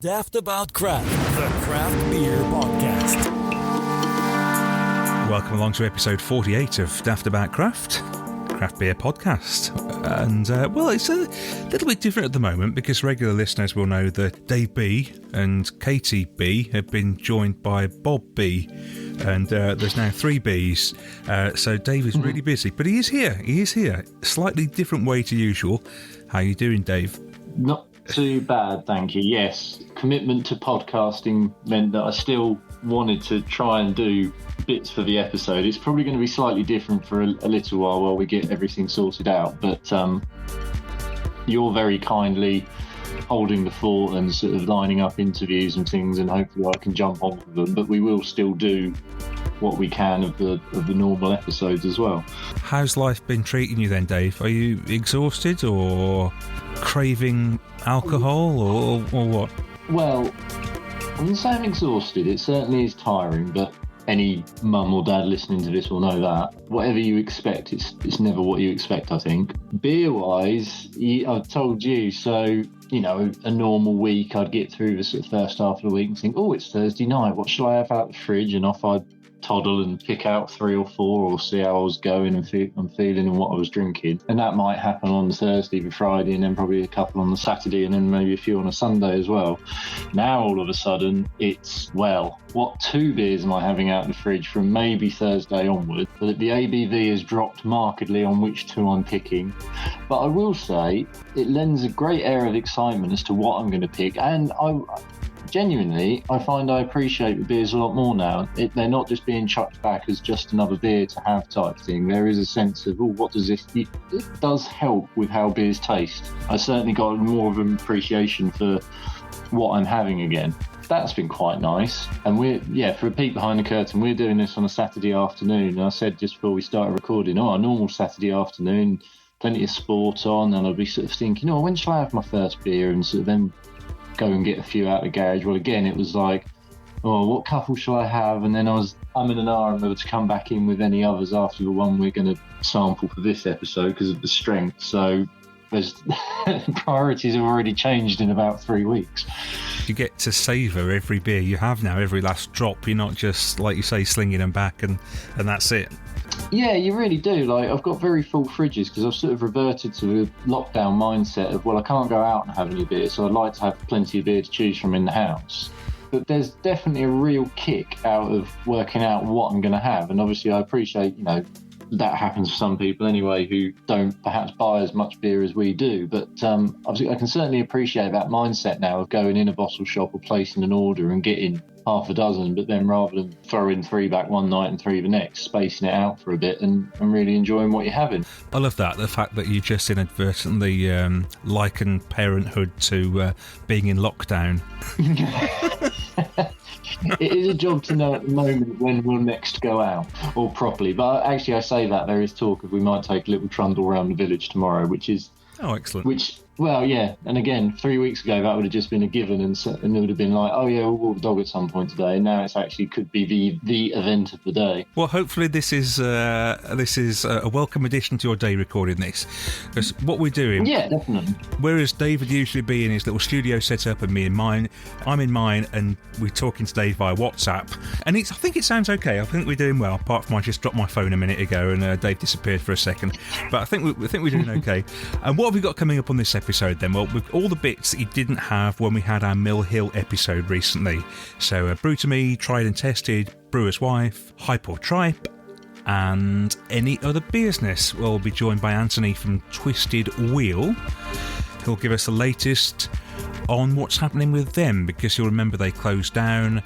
Daftaboutcraft, the craft beer podcast. Welcome along to episode 48 of Daftaboutcraft, craft beer podcast. And, it's a little bit different at the moment because regular listeners will know that Dave B and Katie B have been joined by Bob B. And there's now 3 Bs. So Dave is really busy, but he is here. He is here. Slightly different way to usual. How are you doing, Dave? Not too bad, thank you. Yes, commitment to podcasting meant that I still wanted to try and do bits for the episode. It's probably going to be slightly different for a little while we get everything sorted out, but you're very kindly holding the fort and sort of lining up interviews and things, and hopefully I can jump on with them, but we will still do what we can of the normal episodes as well. How's life been treating you then, Dave? Are you exhausted or craving alcohol or what? Well, I wouldn't say I'm exhausted. It certainly is tiring, but any mum or dad listening to this will know that. Whatever you expect, it's never what you expect, I think. Beer-wise, I've told you, so, you know, a normal week, I'd get through the sort of first half of the week and think, oh, it's Thursday night, what shall I have out the fridge? And off I'd toddle and pick out 3 or 4 or see how I was going and I'm feeling and what I was drinking. And that might happen on the Thursday, the Friday, and then probably a couple on the Saturday, and then maybe a few on a Sunday as well. Now all of a sudden it's, well, what 2 beers am I having out the fridge from maybe Thursday onward? But the ABV has dropped markedly on which 2 I'm picking. But I will say it lends a great air of excitement as to what I'm going to pick, and genuinely, I find I appreciate the beers a lot more now. They're not just being chucked back as just another beer to have type thing. There is a sense of, what does this... It does help with how beers taste. I certainly got more of an appreciation for what I'm having again. That's been quite nice. And for a peek behind the curtain, we're doing this on a Saturday afternoon. And I said just before we started recording, a normal Saturday afternoon, plenty of sport on, and I'll be sort of thinking, when shall I have my first beer? And sort of then go and get a few out of the garage. Well, again, it was like, what couple shall I have? And then I'm in an hour and whether to come back in with any others after the one we're going to sample for this episode because of the strength. So there's priorities have already changed in about 3 weeks. You get to savour every beer you have now, every last drop. You're not just, like you say, slinging them back and that's it. Yeah, you really do. Like, I've got very full fridges because I've sort of reverted to the lockdown mindset of, I can't go out and have any beer, so I'd like to have plenty of beer to choose from in the house. But there's definitely a real kick out of working out what I'm going to have. And obviously I appreciate, that happens for some people anyway who don't perhaps buy as much beer as we do. But obviously I can certainly appreciate that mindset now of going in a bottle shop or placing an order and getting half a dozen, but then rather than throwing 3 back one night and 3 the next, spacing it out for a bit and really enjoying what you're having. I love that, the fact that you just inadvertently liken parenthood to being in lockdown. It is a job to know at the moment when we'll next go out, or properly. But actually, I say that there is talk of we might take a little trundle around the village tomorrow, which is... Oh, excellent. Well, yeah. And again, 3 weeks ago, that would have just been a given, and it would have been like, we'll walk the dog at some point today. And now it's actually could be the event of the day. Well, hopefully this is a welcome addition to your day recording this. Because what we're doing... Yeah, definitely. Whereas Dave would usually be in his little studio set up and me in mine, I'm in mine and we're talking to Dave via WhatsApp. And I think it sounds okay. I think we're doing well, apart from I just dropped my phone a minute ago and Dave disappeared for a second. But I think we're doing okay. And what have we got coming up on this episode then? Well, with all the bits that you didn't have when we had our Mill Hill episode recently. So Brew to Me, Tried and Tested, Brewer's Wife, Hype or Tripe, and any other business. We'll be joined by Anthony from Twisted Wheel. He'll give us the latest on what's happening with them, because you'll remember they closed down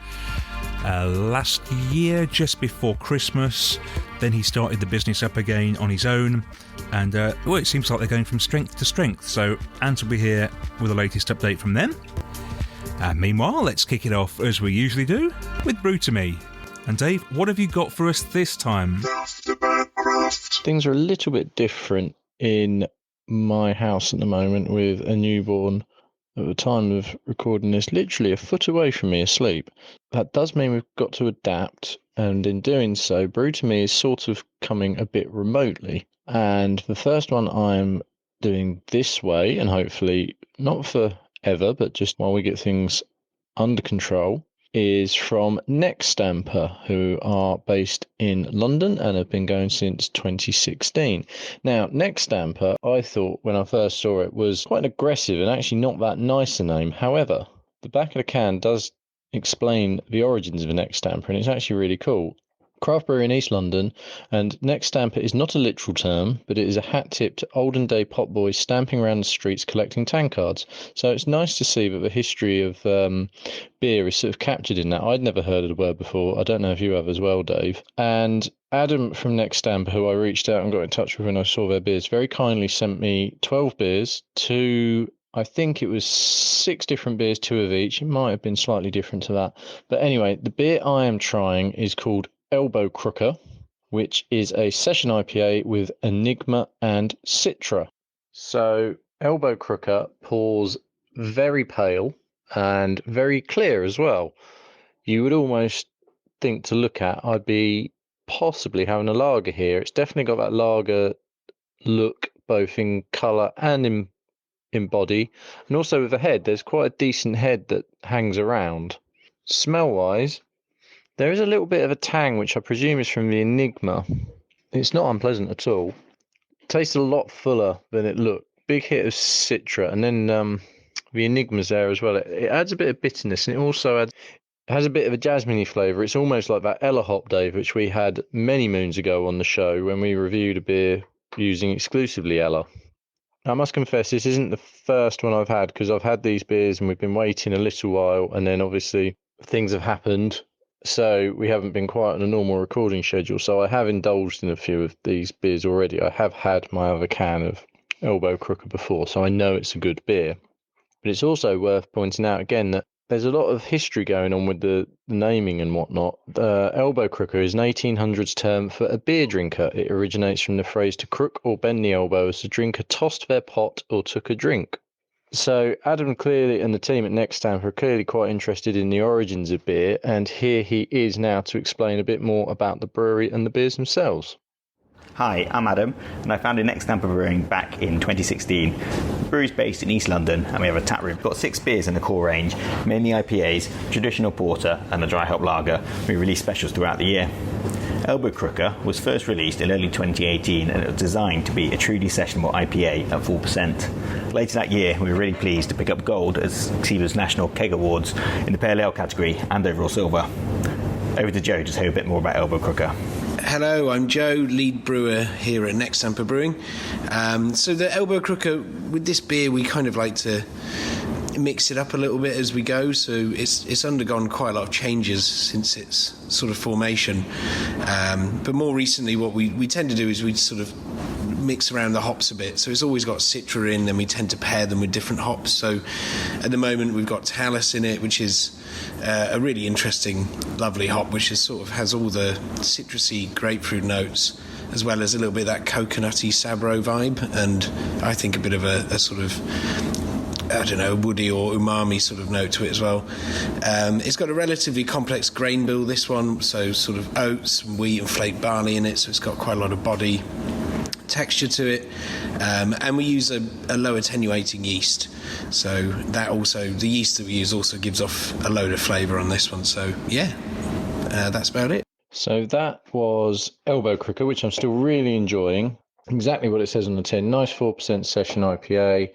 last year, just before Christmas. Then he started the business up again on his own, and it seems like they're going from strength to strength. So Ant will be here with the latest update from them. Meanwhile, let's kick it off as we usually do with Brew to Me. And Dave, what have you got for us this time? Things are a little bit different in my house at the moment, with a newborn at the time of recording this literally a foot away from me asleep. That does mean we've got to adapt, and in doing so, Brew to Me is sort of coming a bit remotely. And the first one I'm doing this way, and hopefully not forever, but just while we get things under control is from Next Stamper, who are based in London and have been going since 2016. Now, Next Stamper, I thought when I first saw it, was quite aggressive and actually not that nice a name. However, the back of the can does explain the origins of a Next Stamper, and it's actually really cool. Craft brewery in East London, and Next Stamper is not a literal term, but it is a hat-tipped olden-day pot boy stamping around the streets collecting tankards. So it's nice to see that the history of beer is sort of captured in that. I'd never heard of the word before. I don't know if you have as well, Dave. And Adam from Next Stamper, who I reached out and got in touch with when I saw their beers, very kindly sent me 12 beers to... I think it was 6 different beers, 2 of each. It might have been slightly different to that. But anyway, the beer I am trying is called Elbow Crooker, which is a session IPA with Enigma and Citra. So Elbow Crooker pours very pale and very clear as well. You would almost think to look at, I'd be possibly having a lager here. It's definitely got that lager look, both in colour and in body, and also with the head. There's quite a decent head that hangs around. Smell-wise, there is a little bit of a tang, which I presume is from the Enigma. It's not unpleasant at all. Tastes a lot fuller than it looked. Big hit of Citra, and then the Enigma's there as well. It adds a bit of bitterness, and it also has a bit of a jasmine-y flavour. It's almost like that Ella hop, Dave, which we had many moons ago on the show when we reviewed a beer using exclusively Ella. I must confess, this isn't the first one I've had, because I've had these beers and we've been waiting a little while, and then obviously things have happened, so we haven't been quite on a normal recording schedule. So I have indulged in a few of these beers already. I have had my other can of Elbow Crooker before, so I know it's a good beer. But it's also worth pointing out again that there's a lot of history going on with the naming and whatnot. Elbow crooker is an 1800s term for a beer drinker. It originates from the phrase to crook or bend the elbow as the drinker tossed their pot or took a drink. So Adam clearly and the team at Next Stamper are clearly quite interested in the origins of beer, and here he is now to explain a bit more about the brewery and the beers themselves. Hi, I'm Adam, and I founded Next Stamper Brewing back in 2016. The brewery's based in East London, and we have a tap room. We've got 6 beers in the core range, mainly IPAs, traditional porter, and a dry hop lager. We release specials throughout the year. Elbow Crooker was first released in early 2018, and it was designed to be a truly sessionable IPA at 4%. Later that year, we were really pleased to pick up gold at Seaver's National Keg Awards in the Pale Ale category and overall silver. Over to Joe to tell you a bit more about Elbow Crooker. Hello, I'm Joe, lead brewer here at Next Stamper Brewing. So the Elbow Crooker, with this beer, we kind of like to mix it up a little bit as we go. So it's undergone quite a lot of changes since its sort of formation. But more recently, what we tend to do is we sort of mix around the hops a bit. So it's always got Citra in, and we tend to pair them with different hops. So at the moment, we've got Talus in it, which is a really interesting, lovely hop, which is sort of has all the citrusy grapefruit notes, as well as a little bit of that coconutty Sabro vibe, and I think a bit of a sort of, I don't know, woody or umami sort of note to it as well. It's got a relatively complex grain bill, this one, so sort of oats, wheat and flake barley in it, so it's got quite a lot of body texture to it, and we use a low attenuating yeast, so that also, the yeast that we use also gives off a load of flavour on this one. So yeah, that's about it. So that was Elbow Crooker, which I'm still really enjoying. Exactly what it says on the tin. Nice 4% session IPA.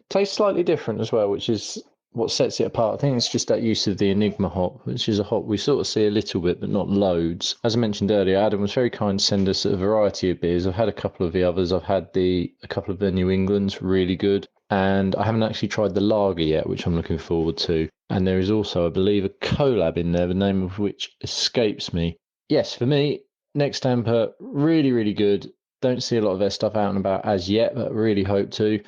Tastes slightly different as well, which is what sets it apart. I think it's just that use of the Enigma hop, which is a hop we sort of see a little bit, but not loads. As I mentioned earlier, Adam was very kind to send us a variety of beers. I've had a couple of the others. I've had a couple of the New Englands, really good. And I haven't actually tried the lager yet, which I'm looking forward to. And there is also, I believe, a collab in there, the name of which escapes me. Yes, for me, Next Stamper, really, really good. Don't see a lot of their stuff out and about as yet, but really hope to.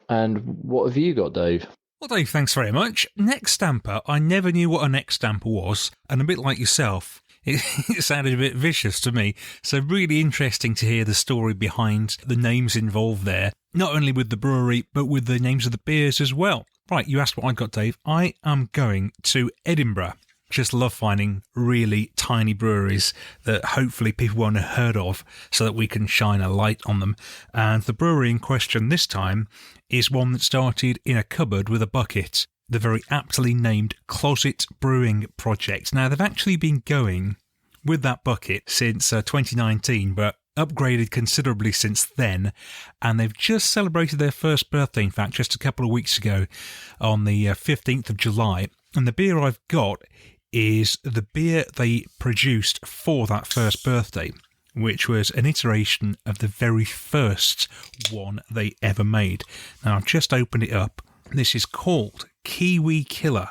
And what have you got, Dave? Well, Dave, thanks very much. Next Stamper, I never knew what a Next Stamper was, and a bit like yourself, it sounded a bit vicious to me. So really interesting to hear the story behind the names involved there, not only with the brewery, but with the names of the beers as well. Right, you asked what I got, Dave. I am going to Edinburgh. Just love finding really tiny breweries that hopefully people won't have heard of, so that we can shine a light on them. And the brewery in question this time is one that started in a cupboard with a bucket. the very aptly named Closet Brewing Project. Now, they've actually been going with that bucket since 2019, but upgraded considerably since then, and they've just celebrated their first birthday, in fact, just a couple of weeks ago on the 15th of July. And the beer I've got is the beer they produced for that first birthday, which was an iteration of the very first one they ever made. Now, I've just opened it up. This is called Kiwi Killer,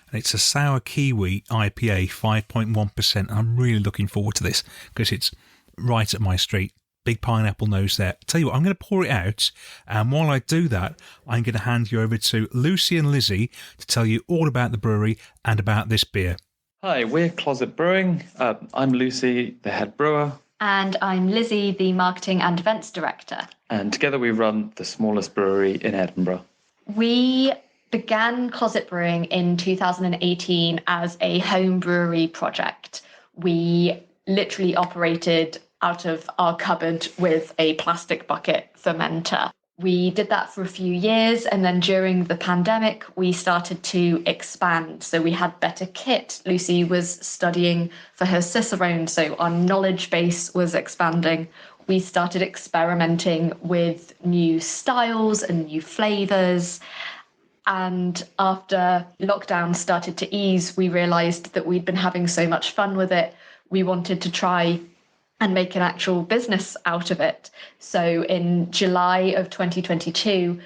and it's a sour kiwi IPA, 5.1%. I'm really looking forward to this because it's right up my street. Big pineapple nose there. Tell you what, I'm going to pour it out, and while I do that, I'm going to hand you over to Lucy and Lizzie to tell you all about the brewery and about this beer. Hi, we're Closet Brewing. I'm Lucy, the head brewer. And I'm Lizzie, the marketing and events director. And together we run the smallest brewery in Edinburgh. We began Closet Brewing in 2018 as a home brewery project. We literally operated out of our cupboard with a plastic bucket fermenter. We did that for a few years, and then during the pandemic, we started to expand. So we had better kit. Lucy was studying for her Cicerone, so our knowledge base was expanding. We started experimenting with new styles and new flavours. And after lockdown started to ease, we realised that we'd been having so much fun with it. We wanted to try and make an actual business out of it. So in July of 2022,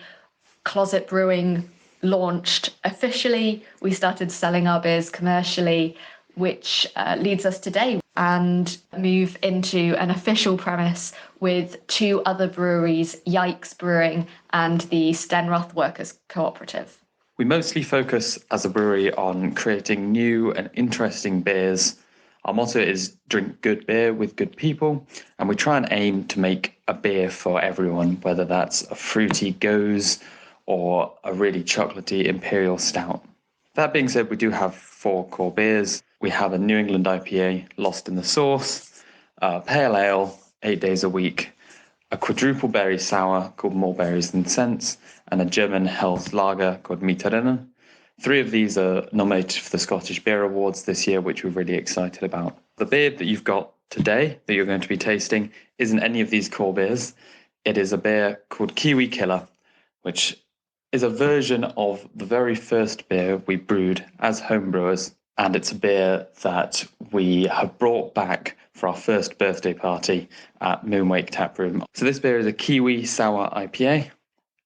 Closet Brewing launched officially. We started selling our beers commercially, which leads us today, and move into an official premise with two other breweries, Yikes Brewing and the Stenroth Workers Cooperative. We mostly focus as a brewery on creating new and interesting beers. Our motto is drink good beer with good people, and we try and aim to make a beer for everyone, whether that's a fruity goze or a really chocolatey imperial stout. That being said, we do have 4 core beers. We have a New England IPA, Lost in the Sauce, a Pale Ale, 8 days a week, a quadruple berry sour called More Berries Than Scents, and a German health lager called Mitterinnen. 3 of these are nominated for the Scottish Beer Awards this year, which we're really excited about. The beer that you've got today, that you're going to be tasting, isn't any of these core beers. It is a beer called Kiwi Killer, which is a version of the very first beer we brewed as homebrewers. And it's a beer that we have brought back for our first birthday party at Moonwake Tap Room. So this beer is a Kiwi Sour IPA.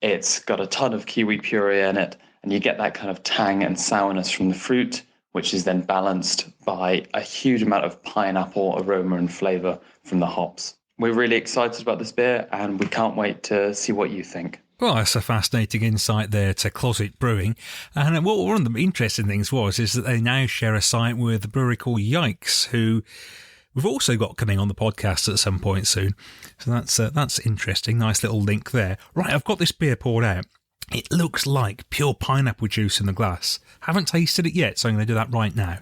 It's got a ton of kiwi puree in it, and you get that kind of tang and sourness from the fruit, which is then balanced by a huge amount of pineapple aroma and flavour from the hops. We're really excited about this beer, and we can't wait to see what you think. Well, that's a fascinating insight there to Closet Brewing. And one of the interesting things is that they now share a site with a brewery called Yikes, who we've also got coming on the podcast at some point soon. So that's interesting. Nice little link there. Right, I've got this beer poured out. It looks like pure pineapple juice in the glass. Haven't tasted it yet, so I'm going to do that right now.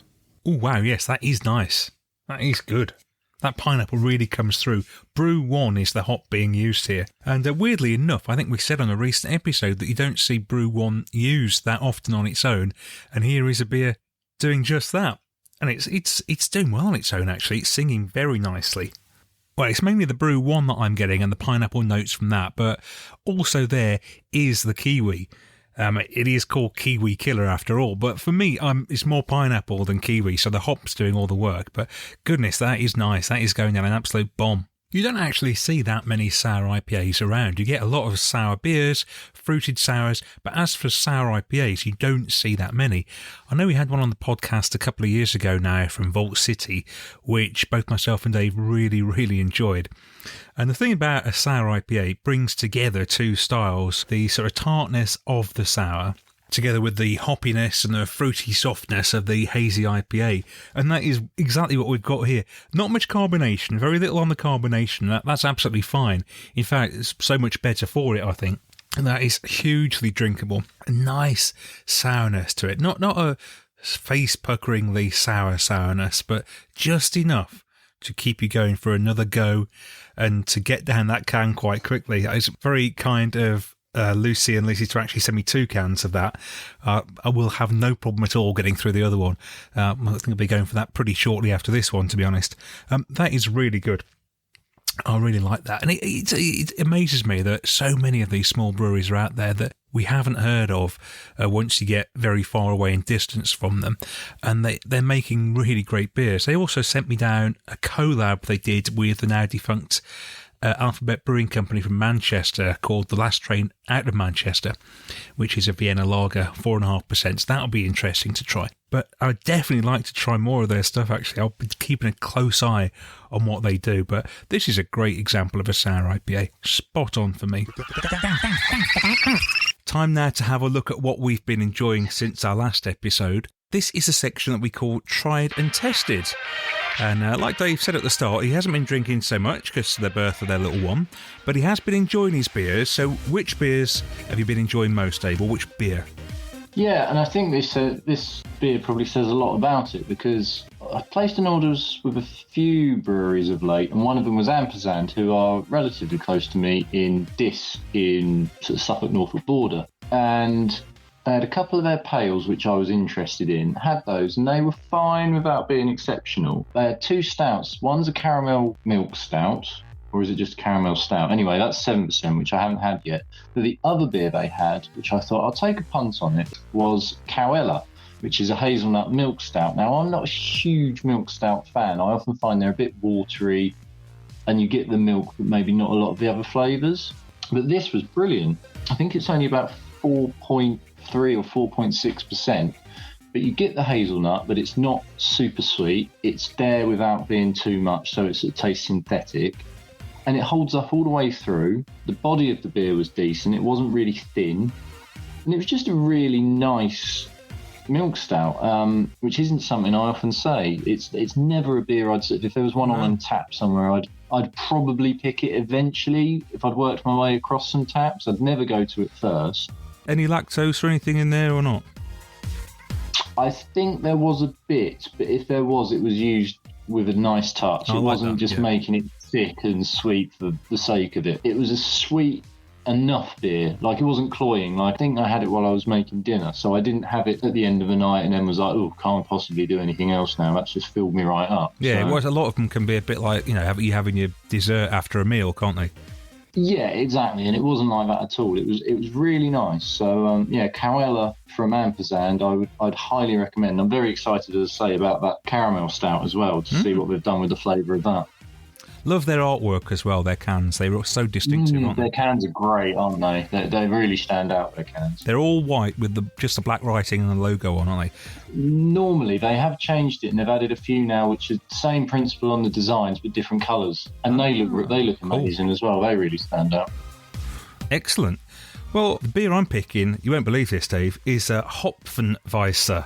Oh, wow, yes, that is nice. That is good. That pineapple really comes through. Brew 1 is the hop being used here. And weirdly enough, I think we said on a recent episode that you don't see Brew 1 used that often on its own. And here is a beer doing just that. And it's doing well on its own, actually. It's singing very nicely. Well, it's mainly the Brew 1 that I'm getting and the pineapple notes from that, but also there is the kiwi. It is called Kiwi Killer after all, but for me, it's more pineapple than kiwi, so the hop's doing all the work. But goodness, that is nice. That is going down an absolute bomb. You don't actually see that many sour IPAs around. You get a lot of sour beers, fruited sours, but as for sour IPAs, you don't see that many. I know we had one on the podcast a couple of years ago now from Vault City, which both myself and Dave really, really enjoyed. And the thing about a sour IPA, it brings together 2 styles, the sort of tartness of the sour, together with the hoppiness and the fruity softness of the hazy IPA. And that is exactly what we've got here. Not much carbonation, very little on the carbonation. That's absolutely fine. In fact, it's so much better for it, I think. And that is hugely drinkable. A nice sourness to it. Not a face-puckeringly sour sourness, but just enough to keep you going for another go and to get down that can quite quickly. It's very kind of Lucy and Lizzie to actually send me 2 cans of that, I will have no problem at all getting through the other one. I think I'll be going for that pretty shortly after this one, to be honest. That is really good. I really like that. And it amazes me that so many of these small breweries are out there that we haven't heard of once you get very far away in distance from them. And they're making really great beers. They also sent me down a collab they did with the now defunct Alphabet Brewing Company from Manchester called The Last Train Out of Manchester, which is a Vienna lager, 4.5%. So that'll be interesting to try. But I would definitely like to try more of their stuff, actually. I'll be keeping a close eye on what they do. But this is a great example of a sour IPA. Spot on for me. Time now to have a look at what we've been enjoying since our last episode. This is a section that we call Tried and Tested. And like Dave said at the start, he hasn't been drinking so much because of the birth of their little one, but he has been enjoying his beers. So which beers have you been enjoying most, Dave, or which beer? Yeah, and I think this beer probably says a lot about it, because I've placed an orders with a few breweries of late, and one of them was Ampersand, who are relatively close to me in Diss, in sort of Suffolk-Norfolk border. And they had a couple of their pales, which I was interested in, had those, and they were fine without being exceptional. They had 2 stouts. One's a caramel milk stout, or is it just caramel stout? Anyway, that's 7%, which I haven't had yet. But the other beer they had, which I thought I'll take a punt on it, was Cowella, which is a hazelnut milk stout. Now, I'm not a huge milk stout fan. I often find they're a bit watery, and you get the milk, but maybe not a lot of the other flavours. But this was brilliant. I think it's only about 4.3 or 4.6%, but you get the hazelnut, but it's not super sweet. It's there without being too much, so it tastes synthetic, and it holds up all the way through. The body of the beer was decent. It wasn't really thin, and it was just a really nice milk stout, which isn't something I often say. It's never a beer I'd say, if there was one on tap somewhere, I'd probably pick it eventually if I'd worked my way across some taps. I'd never go to it first. Any lactose or anything in there or not? I think there was a bit, but if there was, it was used with a nice touch. It wasn't just making it thick and sweet for the sake of it. It was a sweet enough beer. Like, it wasn't cloying. Like, I think I had it while I was making dinner, so I didn't have it at the end of the night and then was like, oh, can't possibly do anything else now. That's just filled me right up. Yeah, so. It was. A lot of them can be a bit like, you having your dessert after a meal, can't they? Yeah, exactly, and it wasn't like that at all. It was really nice. So Cowella from Ampersand, I'd highly recommend. I'm very excited, as I say, about that caramel stout as well, to see what they've done with the flavour of that. Love their artwork as well. Their cans, they were so distinctive. Aren't their they? cans are great, aren't they? They really stand out. Their cans. They're all white with just the black writing and the logo on, aren't they? Normally, they have changed it and they've added a few now, which is the same principle on the designs but different colours, and they look amazing as well. They really stand out. Excellent. Well, the beer I'm picking, you won't believe this, Dave, is a Hopfenweisser.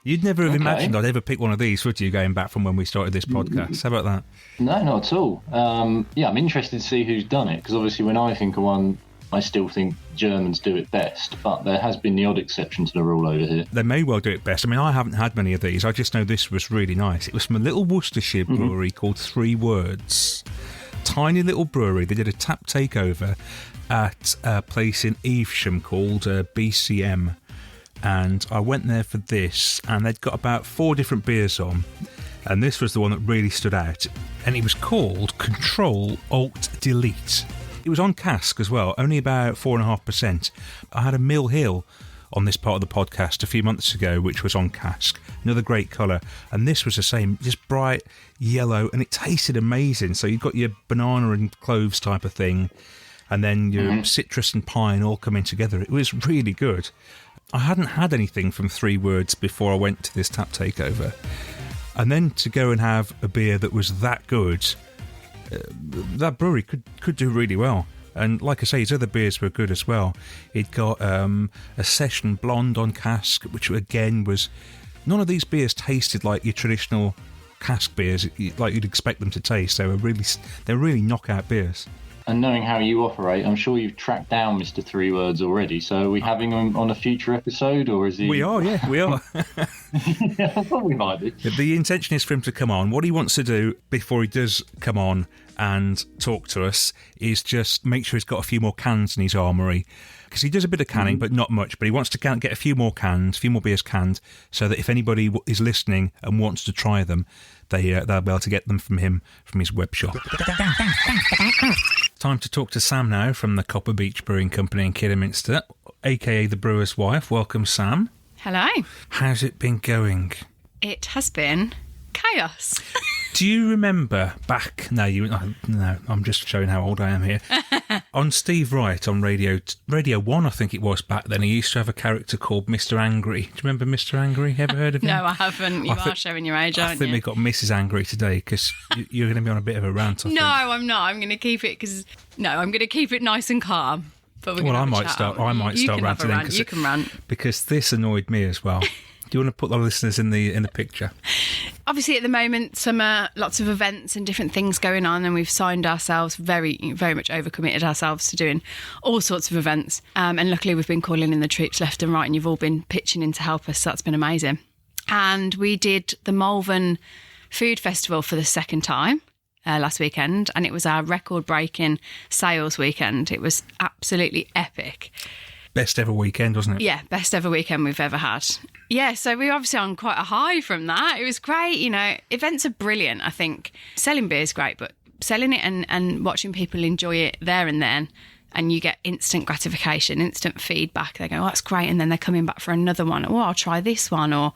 You'd never have imagined I'd ever pick one of these, would you, going back from when we started this podcast? How about that? No, not at all. I'm interested to see who's done it, because obviously when I think of one, I still think Germans do it best, but there has been the odd exception to the rule over here. They may well do it best. I mean, I haven't had many of these. I just know this was really nice. It was from a little Worcestershire brewery called 3 Words. Tiny little brewery. They did a tap takeover at a place in Evesham called BCM. And I went there for this, and they'd got about 4 different beers on, and this was the one that really stood out, and it was called Control Alt Delete. It was on cask as well, only about 4.5%. I had a Mill Hill on this part of the podcast a few months ago, which was on cask, another great colour, and this was the same, just bright yellow, and it tasted amazing. So you've got your banana and cloves type of thing, and then your citrus and pine all coming together. It was really good. I hadn't had anything from 3 Words before I went to this tap takeover. And then to go and have a beer that was that good, that brewery could do really well. And like I say, his other beers were good as well. It got a Session Blonde on cask, which again was... None of these beers tasted like your traditional cask beers, like you'd expect them to taste. They're really knockout beers. And knowing how you operate, I'm sure you've tracked down Mr. 3 Words already. So are we having him on a future episode, or is he... We are, yeah, we are. Yeah, I thought we might do. The intention is for him to come on. What he wants to do before he does come on and talk to us is just make sure he's got a few more cans in his armoury. Because he does a bit of canning, but not much. But he wants to get a few more cans, a few more beers canned, so that if anybody is listening and wants to try them, they'll be able to get them from him, from his web shop. Time to talk to Sam now from the Copper Beach Brewing Company in Kidderminster, a.k.a. the Brewer's Wife. Welcome, Sam. Hello. How's it been going? It has been chaos. Do you remember back... No, I'm just showing how old I am here. On Steve Wright on Radio 1, I think it was back then, he used to have a character called Mr. Angry. Do you remember Mr. Angry? Ever heard of him? No, I haven't. You are showing your age, aren't you? I think we've got Mrs. Angry today because you're going to be on a bit of a rant, I think. No, I'm not. I'm going to keep it I'm going to keep it nice and calm. But I might start ranting then. You can rant. Because this annoyed me as well. Do you want to put the listeners in the picture? Obviously, at the moment, summer, lots of events and different things going on, and we've signed ourselves very, very much overcommitted ourselves to doing all sorts of events. And luckily, we've been calling in the troops left and right, and you've all been pitching in to help us. So that's been amazing. And we did the Malvern Food Festival for the second time last weekend, and it was our record-breaking sales weekend. It was absolutely epic. Best ever weekend, wasn't it? Yeah, best ever weekend we've ever had. Yeah, so we were obviously on quite a high from that. It was great, events are brilliant, I think. Selling beer is great, but selling it and watching people enjoy it there and then, and you get instant gratification, instant feedback. They go, oh, that's great, and then they're coming back for another one. Oh, I'll try this one, or...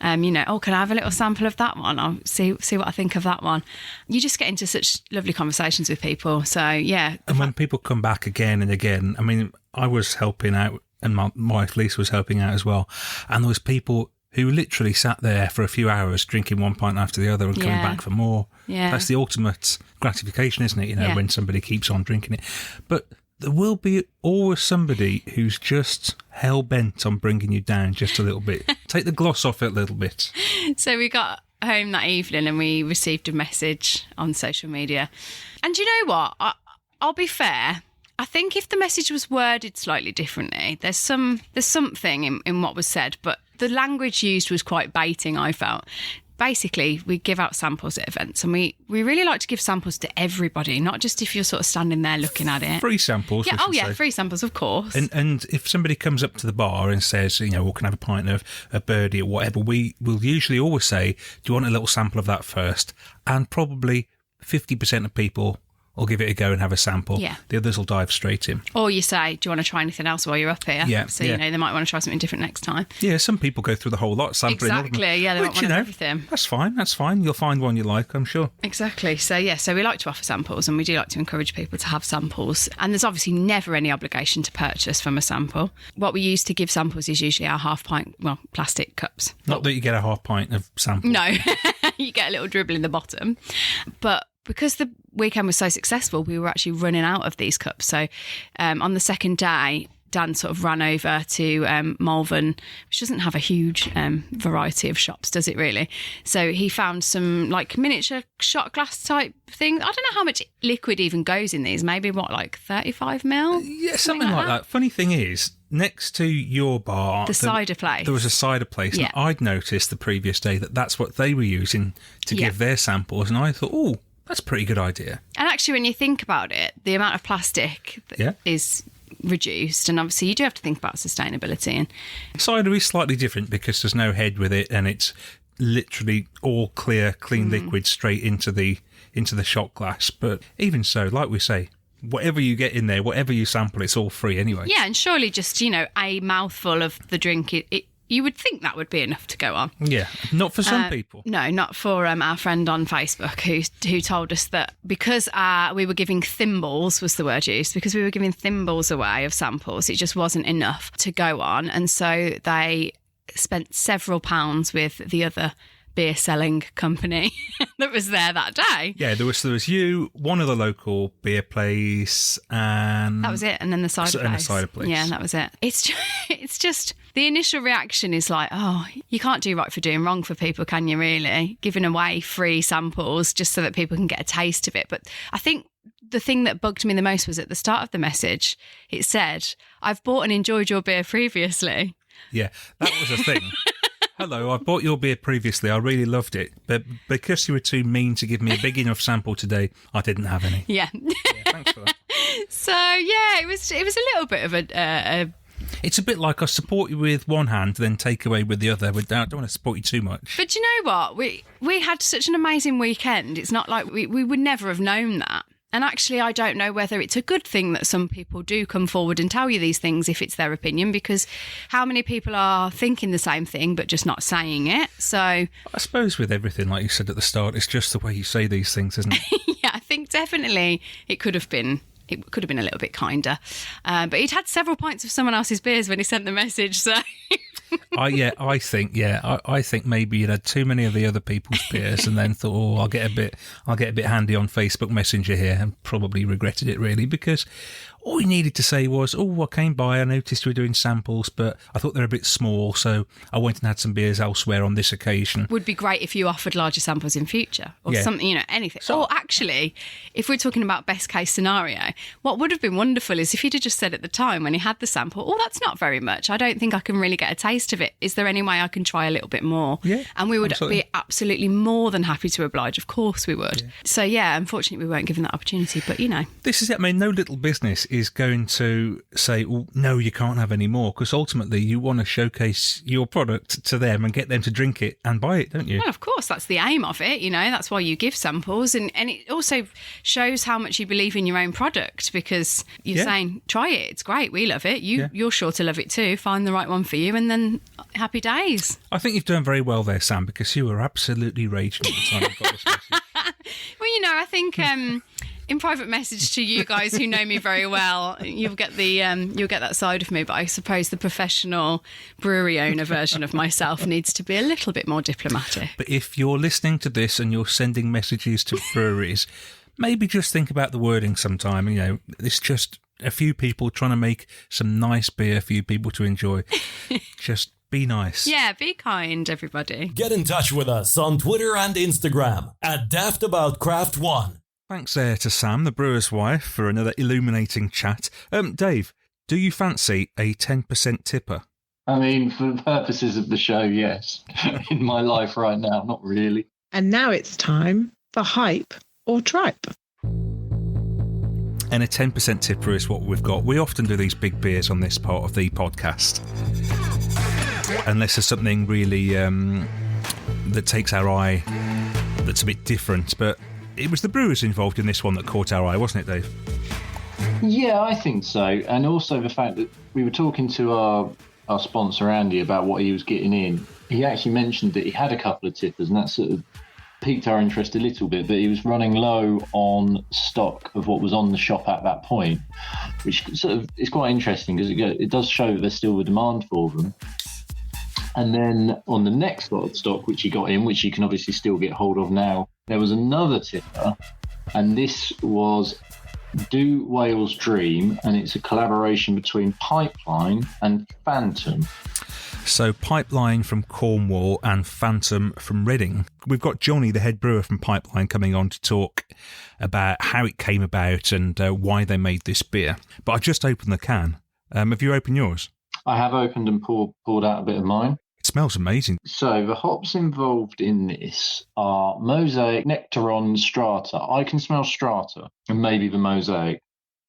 oh, can I have a little sample of that one? I'll see what I think of that one. You just get into such lovely conversations with people. So, yeah. And when people come back again and again, I mean, I was helping out and my wife Lisa was helping out as well. And there was people who literally sat there for a few hours drinking one pint after the other and coming back for more. Yeah. That's the ultimate gratification, isn't it? When somebody keeps on drinking it. But there will be always somebody who's just hell-bent on bringing you down just a little bit. Take the gloss off it a little bit. So we got home that evening and we received a message on social media. And you know what? I'll be fair. I think if the message was worded slightly differently, there's something in what was said, but the language used was quite baiting, I felt. Basically, we give out samples at events, and we really like to give samples to everybody, not just if you're sort of standing there looking at it. Free samples. Yeah, free samples, of course. And if somebody comes up to the bar and says, we can have a pint of a birdie or whatever, we will usually always say, do you want a little sample of that first? And probably 50% of people will give it a go and have a sample. Yeah. The others will dive straight in. Or you say, do you want to try anything else while you're up here? Yeah. So, they might want to try something different next time. Yeah, some people go through the whole lot sampling. Exactly, yeah, they want one of everything. That's fine. You'll find one you like, I'm sure. Exactly. So, so we like to offer samples, and we do like to encourage people to have samples. And there's obviously never any obligation to purchase from a sample. What we use to give samples is usually our half-pint, plastic cups. Not that you get a half pint of sample. No, you get a little dribble in the bottom. But because the weekend was so successful, we were actually running out of these cups. So on the second day, Dan sort of ran over to Malvern, which doesn't have a huge variety of shops, does it really? So he found some miniature shot glass type things. I don't know how much liquid even goes in these. Maybe 35 mil? Yeah, something like that. Funny thing is, next to your bar, the cider place. There was a cider place. Yeah. And I'd noticed the previous day that's what they were using to give their samples. And I thought, oh, that's a pretty good idea. And actually, when you think about it, the amount of plastic is reduced, and obviously you do have to think about sustainability. And cider is slightly different because there's no head with it, and it's literally all clear, clean liquid straight into the shot glass. But even so, like we say, whatever you get in there, whatever you sample, it's all free anyway. Yeah, and surely just a mouthful of the drink, you would think that would be enough to go on. Yeah, not for some people. No, not for our friend on Facebook who told us that because we were giving thimbles, was the word used, because we were giving thimbles away of samples, it just wasn't enough to go on. And so they spent several pounds with the other beer selling company that was there that day. Yeah, there was you, one of the local beer place, and that was it. And then the cider place. And the cider place. Yeah, that was it. It's just the initial reaction is like, oh, you can't do right for doing wrong for people, can you? Really, giving away free samples just so that people can get a taste of it. But I think the thing that bugged me the most was at the start of the message. It said, "I've bought and enjoyed your beer previously." Yeah, that was a thing. Hello, I bought your beer previously. I really loved it. But because you were too mean to give me a big enough sample today, I didn't have any. Yeah. Thanks for that. So, yeah, it was a little bit of a It's a bit like I support you with one hand, then take away with the other. I don't want to support you too much. But you know what? We had such an amazing weekend. It's not like we would never have known that. And actually, I don't know whether it's a good thing that some people do come forward and tell you these things if it's their opinion, because how many people are thinking the same thing but just not saying it? So I suppose with everything, like you said at the start, it's just the way you say these things, isn't it? yeah, I think definitely it could have been a little bit kinder. But he'd had several pints of someone else's beers when he sent the message, so... I think maybe you'd had too many of the other people's beers and then thought, oh, I'll get a bit handy on Facebook Messenger here, and probably regretted it really, because all you needed to say was, oh, I came by, I noticed you were doing samples, but I thought they're a bit small, so I went and had some beers elsewhere on this occasion. Would be great if you offered larger samples in future, or something, anything. Or actually, if we're talking about best case scenario, what would have been wonderful is if he'd have just said at the time when he had the sample, oh, that's not very much. I don't think I can really get a taste of it. Is there any way I can try a little bit more? Yeah, and we would be absolutely more than happy to oblige. Of course we would. Yeah. So, yeah, unfortunately we weren't given that opportunity, but, This is it. I mean, no little business is going to say, well, no, you can't have any more, because ultimately you want to showcase your product to them and get them to drink it and buy it, don't you? Well, of course, that's the aim of it, that's why you give samples, and it also shows how much you believe in your own product, because you're saying, try it, it's great, we love it, you're sure to love it too, find the right one for you, and then happy days. I think you've done very well there, Sam, because you were absolutely raging at the time I got this message. Well, I think in private message to you guys who know me very well, you'll get that side of me. But I suppose the professional brewery owner version of myself needs to be a little bit more diplomatic. But if you're listening to this and you're sending messages to breweries, maybe just think about the wording sometime. It's just a few people trying to make some nice beer for you people to enjoy. Just be nice. Yeah, be kind, everybody. Get in touch with us on Twitter and Instagram at Daftaboutcraft1. Thanks there to Sam, the brewer's wife, for another illuminating chat. Dave, do you fancy a 10% tipper? I mean, for the purposes of the show, yes. In my life right now, not really. And now it's time for Hype or Tripe. And a 10% tipper is what we've got. We often do these big beers on this part of the podcast, unless there's something really that takes our eye that's a bit different. But it was the brewers involved in this one that caught our eye, wasn't it, Dave? Yeah, I think so. And also the fact that we were talking to our sponsor, Andy, about what he was getting in. He actually mentioned that he had a couple of tippers, and that sort of piqued our interest a little bit, but he was running low on stock of what was on the shop at that point, which sort of is quite interesting because it does show that there's still a demand for them. And then on the next lot of stock, which he got in, which you can obviously still get hold of now, there was another tipper, and this was Do Wales Dream, and it's a collaboration between Pipeline and Phantom. So Pipeline from Cornwall and Phantom from Reading. We've got Johnny, the head brewer from Pipeline, coming on to talk about how it came about and why they made this beer. But I just opened the can. Have you opened yours? I have opened and poured out a bit of mine. It smells amazing. So the hops involved in this are Mosaic, Nectaron, Strata. I can smell Strata and maybe the Mosaic.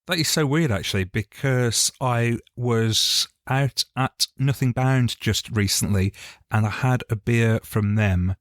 That is so weird, actually, because I was out at Nothing Bound just recently and I had a beer from them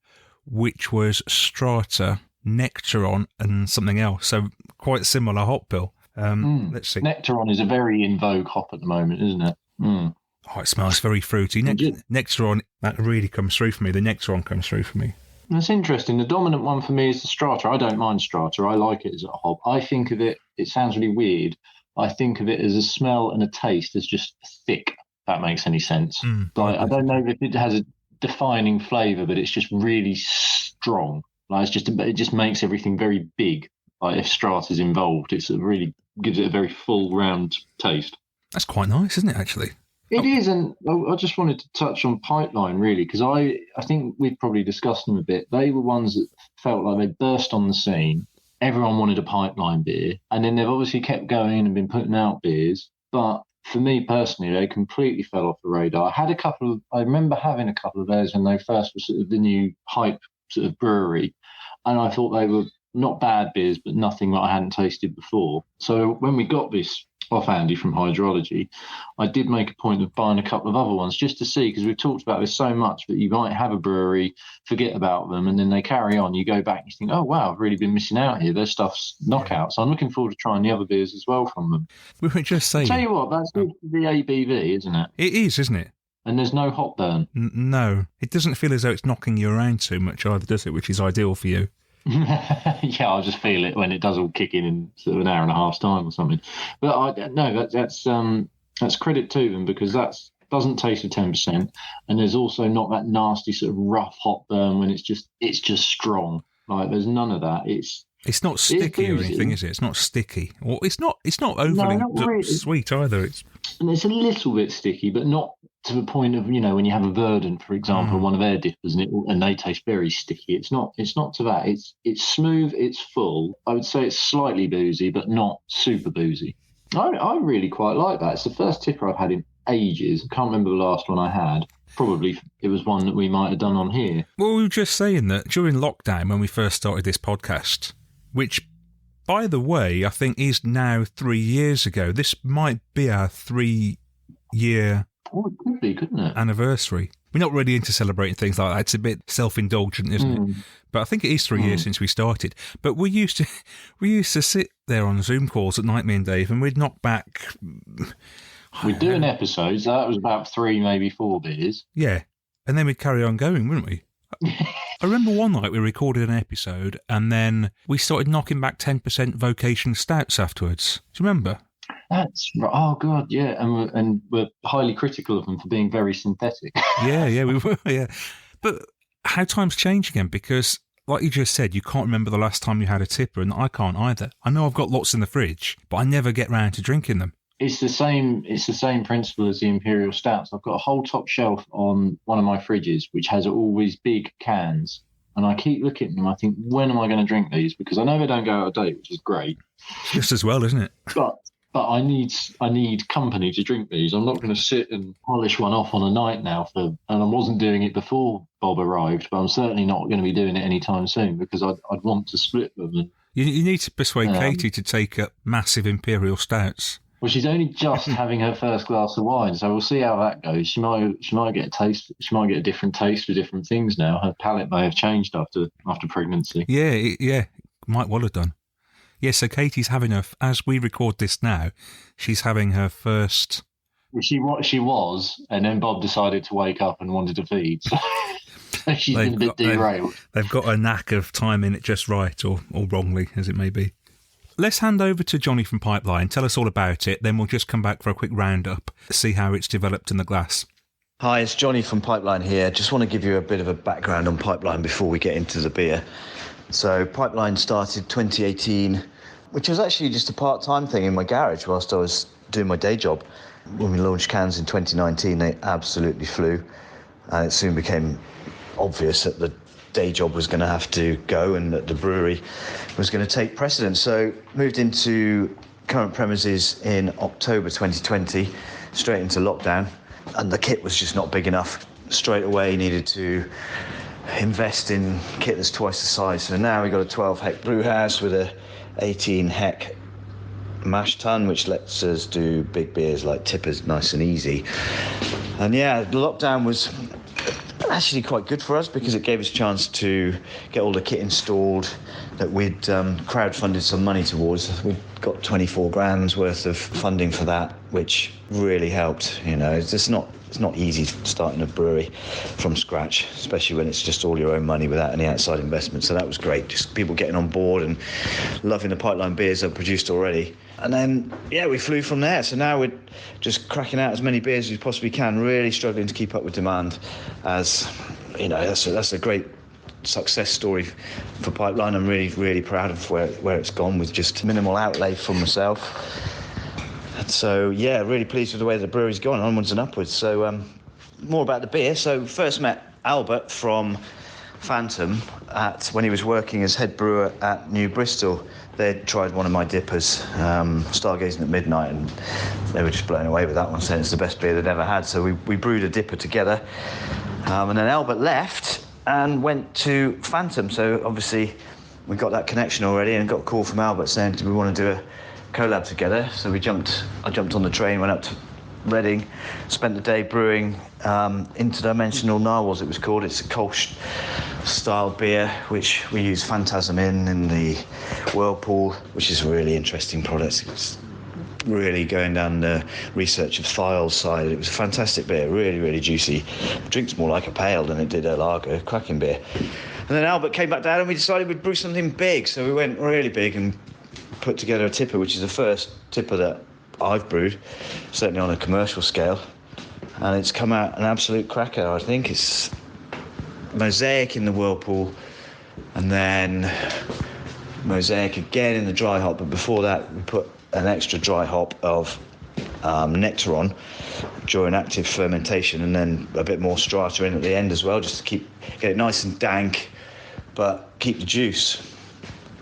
which was Strata, Nectaron and something else. So quite similar hop bill. Let's see. Nectaron is a very in vogue hop at the moment, isn't it? Mm. Oh, it smells very fruity. Nectaron, that really comes through for me. The Nectaron comes through for me. That's interesting. The dominant one for me is the Strata. I don't mind Strata. I like it as a hop. I think of it, it sounds really weird, I think of it as a smell and a taste as just thick, if that makes any sense. I don't know if it has a defining flavour, but it's just really strong. It just makes everything very big. Like if Strata's involved, it really gives it a very full, round taste. That's quite nice, isn't it, actually? It is, and I just wanted to touch on Pipeline, really, because I think we've probably discussed them a bit. They were ones that felt like they burst on the scene. Everyone wanted a Pipeline beer, and then they've obviously kept going and been putting out beers, but for me personally, they completely fell off the radar. I remember having a couple of theirs when they first were sort of the new hype sort of brewery, and I thought they were not bad beers, but nothing that I hadn't tasted before. So when we got this off Andy from Hydrology, I did make a point of buying a couple of other ones just to see, because we've talked about this so much that you might have a brewery, forget about them, and then they carry on. You go back and you think, oh, wow, I've really been missing out here. Their stuff's knockout. So I'm looking forward to trying the other beers as well from them. We were just saying. Tell you what, that's the ABV, isn't it? It is, isn't it? And there's no hot burn. No. It doesn't feel as though it's knocking you around too much either, does it? Which is ideal for you. Yeah, I'll just feel it when it does all kick in sort of an hour and a half's time or something. But that's credit to them, because that doesn't taste of 10%, and there's also not that nasty sort of rough hot burn when it's just strong. Like there's none of that. It's not sticky or anything, is it? It's not sticky, or it's not overly really sweet either. And it's a little bit sticky, but not to the point of, when you have a Verdant, for example, one of their dippers, and they taste very sticky. It's not to that. It's smooth, it's full. I would say it's slightly boozy, but not super boozy. I really quite like that. It's the first tipper I've had in ages. I can't remember the last one I had. Probably it was one that we might have done on here. Well, we were just saying that during lockdown, when we first started this podcast, which, by the way, I think is now 3 years ago. This might be our 3-year it could be, couldn't it? anniversary. We're not really into celebrating things like that. It's a bit self-indulgent, isn't it? But I think it is 3 years since we started. But we used to sit there on Zoom calls at night, me and Dave, and we'd knock back. We'd do an episode, so that was about 3, maybe 4 beers. Yeah, and then we'd carry on going, wouldn't we? I remember one night we recorded an episode, and then we started knocking back 10% Vocation stouts afterwards. Do you remember? That's right. Oh God, yeah, and we're highly critical of them for being very synthetic. yeah, we were. Yeah, but how times change again, because, like you just said, you can't remember the last time you had a tipper, and I can't either. I know I've got lots in the fridge, but I never get round to drinking them. It's the same principle as the Imperial Stouts. I've got a whole top shelf on one of my fridges, which has all these big cans, and I keep looking at them. I think, when am I going to drink these? Because I know they don't go out of date, which is great. Just as well, isn't it? But I need company to drink these. I'm not going to sit and polish one off on a night now and I wasn't doing it before Bob arrived, but I'm certainly not going to be doing it anytime soon, because I'd want to split them. And, you need to persuade Katie to take up massive Imperial Stouts. Well, she's only just having her first glass of wine, so we'll see how that goes. She might get a taste. She might get a different taste for different things now. Her palate may have changed after pregnancy. Yeah, might well have done. Yeah, so Katie's having as we record this now, she's having her first. She was, and then Bob decided to wake up and wanted to feed. So she's been a bit derailed. They've got a knack of timing it just right, or wrongly, as it may be. Let's hand over to Johnny from Pipeline. Tell us all about it, then we'll just come back for a quick roundup, see how it's developed in the glass. Hi, it's Johnny from Pipeline here. Just want to give you a bit of a background on Pipeline before we get into the beer. So Pipeline started 2018, which was actually just a part-time thing in my garage whilst I was doing my day job. When we launched cans in 2019, they absolutely flew, and it soon became obvious that the day job was going to have to go and that the brewery was going to take precedence. So moved into current premises in October 2020, straight into lockdown, and the kit was just not big enough. Straight away needed to invest in kit that's twice the size. So now we've got a 12-hect brew house with a 18-hect mash tun, which lets us do big beers like tippers nice and easy. And yeah, the lockdown was actually quite good for us because it gave us a chance to get all the kit installed that we'd crowdfunded some money towards. We got 24 grand's worth of funding for that, which really helped. It's not easy starting a brewery from scratch, especially when it's just all your own money without any outside investment. So that was great, just people getting on board and loving the Pipeline beers I've produced already. And then, we flew from there. So now we're just cracking out as many beers as we possibly can, really struggling to keep up with demand. As that's a great success story for Pipeline. I'm really, really proud of where it's gone with just minimal outlay for myself. And so, really pleased with the way the brewery's gone, onwards and upwards. So, more about the beer. So, first met Albert from Phantom when he was working as head brewer at New Bristol. They'd tried one of my dippers, Stargazing at Midnight, and they were just blown away with that one, saying it's the best beer they'd ever had. So we brewed a dipper together. And then Albert left and went to Phantom. So obviously we got that connection already, and got a call from Albert saying, do we want to do a collab together? So I jumped on the train, went up to Reading, spent the day brewing Interdimensional Narwhals, it was called. It's a Kolsch style beer, which we use Phantasm in the Whirlpool, which is a really interesting product. It's really going down the research of thiols side. It was a fantastic beer, really, really juicy. It drinks more like a pale than it did a lager, cracking beer. And then Albert came back down and we decided we'd brew something big. So we went really big and put together a tipper, which is the first tipper that I've brewed, certainly on a commercial scale. And it's come out an absolute cracker, I think. It's Mosaic in the Whirlpool, and then Mosaic again in the dry hop. But before that, we put an extra dry hop of Nectaron during active fermentation, and then a bit more strata in at the end as well, just to get it nice and dank, but keep the juice.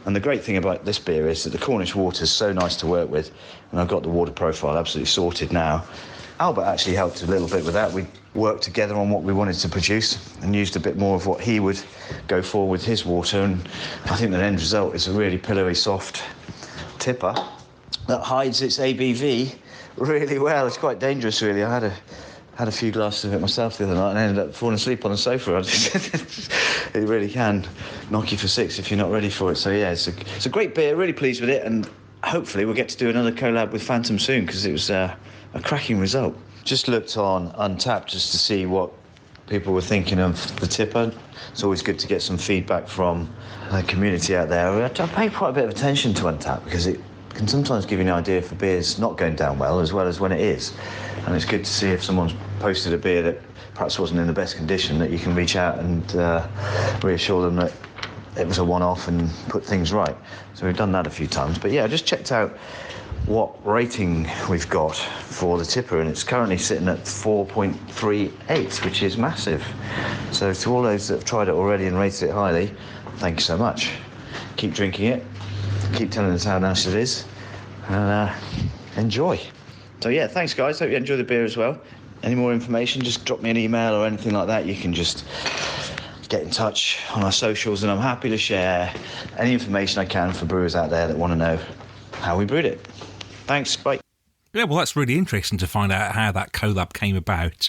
And the great thing about this beer is that the Cornish water is so nice to work with, and I've got the water profile absolutely sorted now. Albert actually helped a little bit with that. We worked together on what we wanted to produce and used a bit more of what he would go for with his water, and I think the end result is a really pillowy, soft tipper that hides its ABV really well. It's quite dangerous, really. I had a few glasses of it myself the other night and ended up falling asleep on the sofa. It really can knock you for six if you're not ready for it. So yeah, it's a great beer, really pleased with it, and hopefully we'll get to do another collab with Phantom soon, because it was a cracking result. Just looked on Untappd just to see what people were thinking of the tipper. It's always good to get some feedback from the community out there. I pay quite a bit of attention to Untappd because it can sometimes give you an idea for beers not going down well as when it is. And it's good to see if someone's posted a beer that perhaps wasn't in the best condition, that you can reach out and reassure them that it was a one-off and put things right. So we've done that a few times. But yeah, I just checked out what rating we've got for the tipper, and it's currently sitting at 4.38, which is massive. So to all those that have tried it already and rated it highly, thank you so much. Keep drinking it, keep telling us how nice it is, and enjoy. So yeah, thanks guys, hope you enjoy the beer as well. Any more information, just drop me an email or anything like that. You can just get in touch on our socials, and I'm happy to share any information I can for brewers out there that want to know how we brewed it. Thanks, bye. Yeah, well, that's really interesting to find out how that collab came about.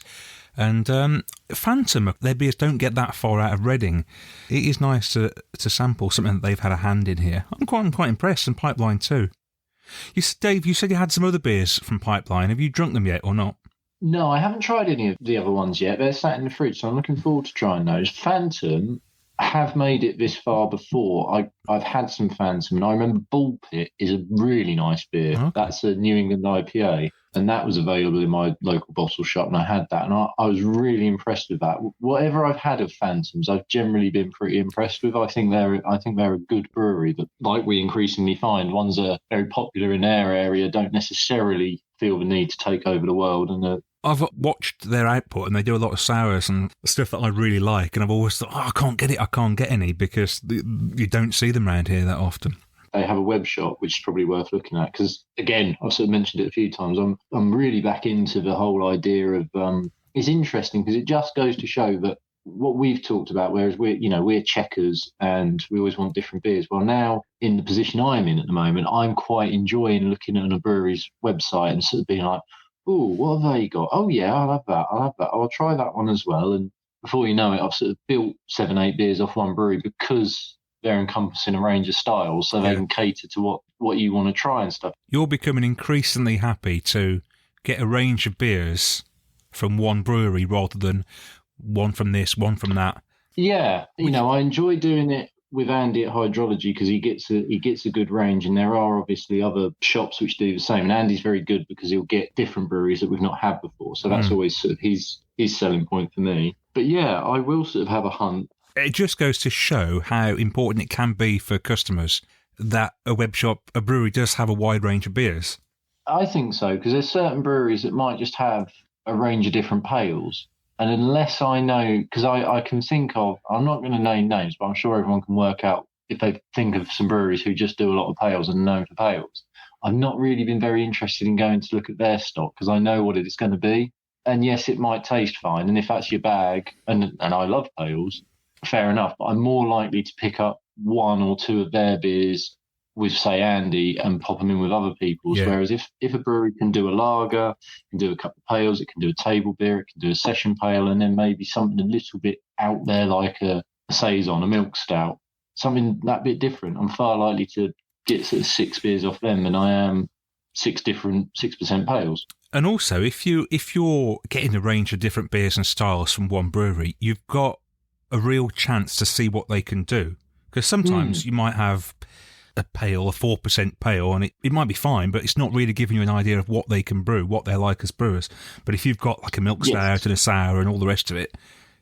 And Phantom, their beers don't get that far out of Reading. It is nice to sample something that they've had a hand in here. I'm quite impressed, and Pipeline too. Dave, you said you had some other beers from Pipeline. Have you drunk them yet or not? No, I haven't tried any of the other ones yet. They're sat in the fridge, so I'm looking forward to trying those. Phantom have made it this far before. I've had some Phantom, and I remember Bull Pit is a really nice beer. Okay. That's a New England IPA, and that was available in my local bottle shop, and I had that, and I was really impressed with that. Whatever I've had of Phantoms, I've generally been pretty impressed with. I think they're a good brewery, but like we increasingly find, ones that are very popular in their area don't necessarily feel the need to take over the world, and I've watched their output, and they do a lot of sours and stuff that I really like, and I've always thought, I can't get any, because you don't see them around here that often. They have a web shop, which is probably worth looking at, because, again, I've sort of mentioned it a few times, I'm really back into the whole idea of, it's interesting, because it just goes to show that what we've talked about, whereas we're checkers and we always want different beers. Well, now, in the position I'm in at the moment, I'm quite enjoying looking at a brewery's website and sort of being like, oh, what have they got? Oh, yeah, I'll have that. I'll try that one as well. And before you know it, I've sort of built 7-8 beers off one brewery, because they're encompassing a range of styles, so they can cater to what you want to try and stuff. You're becoming increasingly happy to get a range of beers from one brewery rather than one from this, one from that. Yeah, I enjoy doing it with Andy at Hydrology, because he gets a good range, and there are obviously other shops which do the same. And Andy's very good because he'll get different breweries that we've not had before, so that's always sort of his selling point for me. But yeah, I will sort of have a hunt. It just goes to show how important it can be for customers that a brewery does have a wide range of beers. I think so, because there's certain breweries that might just have a range of different pales, And unless I know, because I can think of, I'm not going to name names, but I'm sure everyone can work out if they think of some breweries who just do a lot of pales and are known for pales. I've not really been very interested in going to look at their stock because I know what it's going to be. And yes, it might taste fine. And if that's your bag, and I love pales, fair enough. But I'm more likely to pick up one or two of their beers with, say, Andy and pop them in with other people's. Yeah. Whereas if a brewery can do a lager, can do a couple of pales, it can do a table beer, it can do a session pale, and then maybe something a little bit out there like a saison, a milk stout, something that bit different, I'm far likely to get sort of 6 beers off them than I am 6 different 6% pales. And also, if you're getting a range of different beers and styles from one brewery, you've got a real chance to see what they can do. Because sometimes you might have a pale, a 4% pale, and it might be fine, but it's not really giving you an idea of what they can brew, what they're like as brewers. But if you've got like a milk stout and a sour and all the rest of it,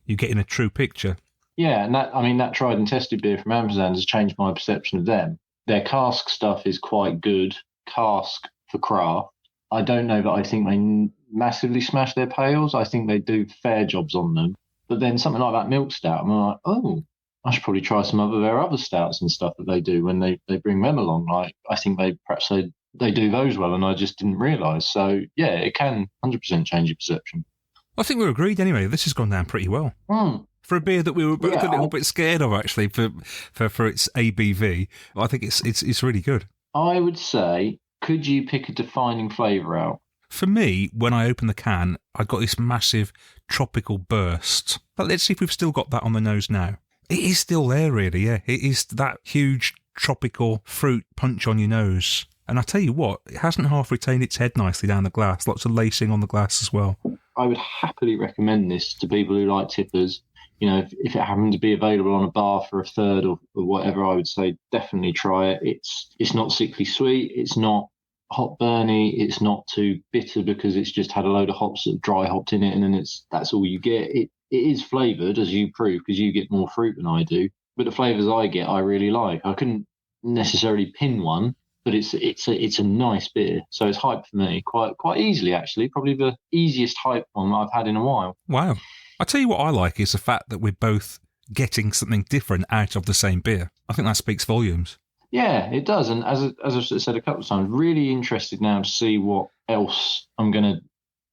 you're getting a true picture. Yeah, and that tried and tested beer from Ampersand has changed my perception of them. Their cask stuff is quite good. Cask for craft. I don't know that I think they massively smash their pales. I think they do fair jobs on them. But then something like that milk stout, I'm like, oh, I should probably try some of their other stouts and stuff that they do when they bring them along. Like, I think they do those well, and I just didn't realise. So, yeah, it can 100% change your perception. I think we're agreed anyway. This has gone down pretty well. For a beer that we were both a little bit scared of, actually, for its ABV, I think it's really good. I would say, could you pick a defining flavour out? For me, when I opened the can, I got this massive tropical burst. But let's see if we've still got that on the nose now. It is still there, really, yeah. It is that huge tropical fruit punch on your nose. And I tell you what, it hasn't half retained its head nicely down the glass. Lots of lacing on the glass as well. I would happily recommend this to people who like tippers. You know, if it happened to be available on a bar for a third or whatever, I would say definitely try it. It's not sickly sweet. It's not hot burny. It's not too bitter because it's just had a load of hops that dry hopped in it, and then that's all you get. It is flavoured, as you prove, because you get more fruit than I do. But the flavours I get, I really like. I couldn't necessarily pin one, but it's a nice beer. So it's hyped for me quite easily, actually. Probably the easiest hype one I've had in a while. Wow. I tell you what I like is the fact that we're both getting something different out of the same beer. I think that speaks volumes. Yeah, it does. And as I've said a couple of times, really interested now to see what else I'm going to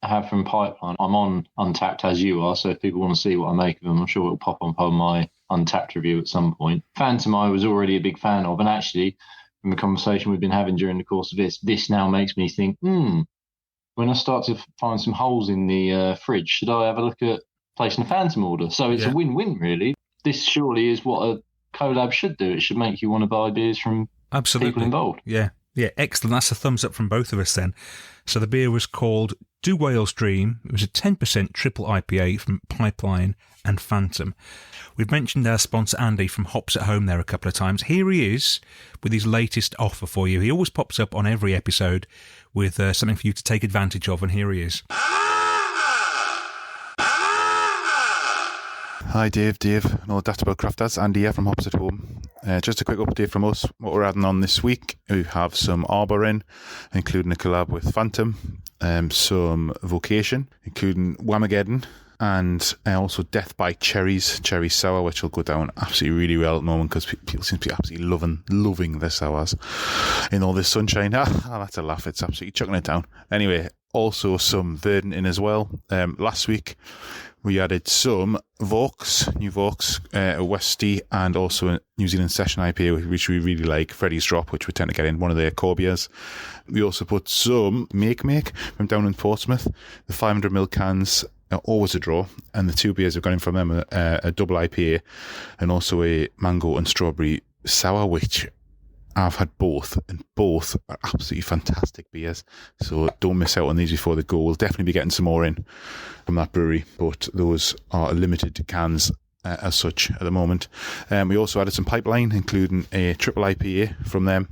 have from Pipeline. I'm on Untapped as you are, so if people want to see what I make of them, I'm sure it'll pop up on my Untapped review at some point. Phantom I was already a big fan of, and actually, from the conversation we've been having during the course of this now makes me think, when I start to find some holes in the fridge, should I have a look at placing a Phantom order? So it's a win-win, really. This surely is what a collab should do. It should make you want to buy beers from people involved. Yeah, excellent. That's a thumbs up from both of us then. So the beer was called Do Whales Dream. It was a 10% triple IPA from Pipeline and Phantom. We've mentioned our sponsor Andy from Hops at Home there a couple of times. Here he is with his latest offer for you. He always pops up on every episode with something for you to take advantage of, and here he is. Hi Dave, and all the Daftaboutcrafters. Andy here from Hops at Home. Just a quick update from us, what we're adding on this week. We have some Arbor in, including a collab with Phantom, some Vocation, including Whamageddon, and also Death by Cherry Sour, which will go down absolutely really well at the moment because people seem to be absolutely loving their sours in all this sunshine. That's a laugh, it's absolutely chucking it down. Anyway, also some Verdant in as well. Last week we added some new Vaux, a Westie, and also a New Zealand Session IPA, which we really like, Freddy's Drop, which we tend to get in one of their core beers. We also put some Make from down in Portsmouth. The 500ml cans are always a draw, and the two beers we've got in from them are a double IPA and also a mango and strawberry sour, which I've had both, and both are absolutely fantastic beers. So don't miss out on these before they go. We'll definitely be getting some more in from that brewery, but those are limited cans as such at the moment. We also added some Pipeline, including a triple IPA from them.